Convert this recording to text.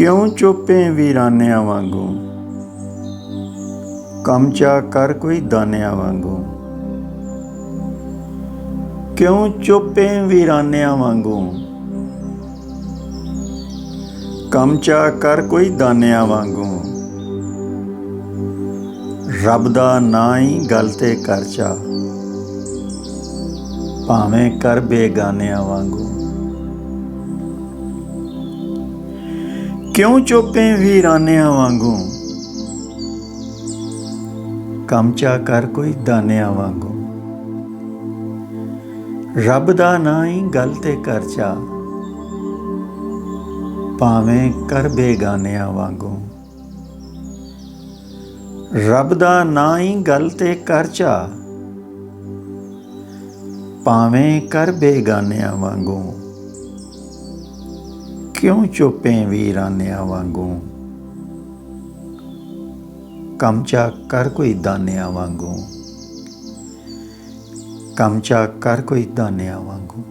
ਕਿਉਂ ਚੋਪੇ ਵੀਰਾਨਿਆਂ ਵਾਂਗੂ, ਕੰਮ ਚਾ ਕਰ ਕੋਈ ਦਾਨਿਆਂ ਵਾਂਗੂ। ਕਿਉਂ ਚੋਪੇ ਵੀਰਾਨਿਆਂ ਵਾਂਗੂ, ਕੰਮ ਚਾ ਕਰ ਕੋਈ ਦਾਨਿਆਂ ਵਾਂਗੂ। ਰੱਬ ਦਾ ਨਾਂ ਹੀ ਗੱਲ ਤੇ ਕਰ ਚਾ, ਭਾਵੇਂ ਕਰ ਬੇਗਾਨਿਆਂ ਵਾਂਗੂ। ਕਿਉਂ ਚੋਪੇ ਵੀਰਾਨਿਆਂ ਵਾਂਗੂ, ਕੰਮ ਚਾ ਕਰ ਕੋਈ ਦਾਨਿਆਂ ਵਾਂਗੂ। ਰੱਬ ਦਾ ਨਾਂ ਹੀ ਗੱਲ ਤੇ ਕਰ ਚਾ, ਭਾਵੇਂ ਕਰ ਬੇਗਾਨਿਆਂ ਵਾਂਗੂ। ਰੱਬ ਦਾ ਨਾਂ ਹੀ ਗੱਲ ਤੇ ਕਰ ਚਾ, ਭਾਵੇਂ ਕਰ ਬੇਗਾਨਿਆਂ ਵਾਂਗੂ। ਕਿਉਂ ਚੋਪੇ ਵੀਰਾਨਿਆਂ ਵਾਂਗੂ, ਕੰਮ ਚਾ ਕਰ ਕੋਈ ਦਾਨਿਆਂ ਵਾਂਗੂ। ਕੰਮ ਚਾ ਕਰ ਕੋਈ ਦਾਨਿਆਂ ਵਾਂਗੂ।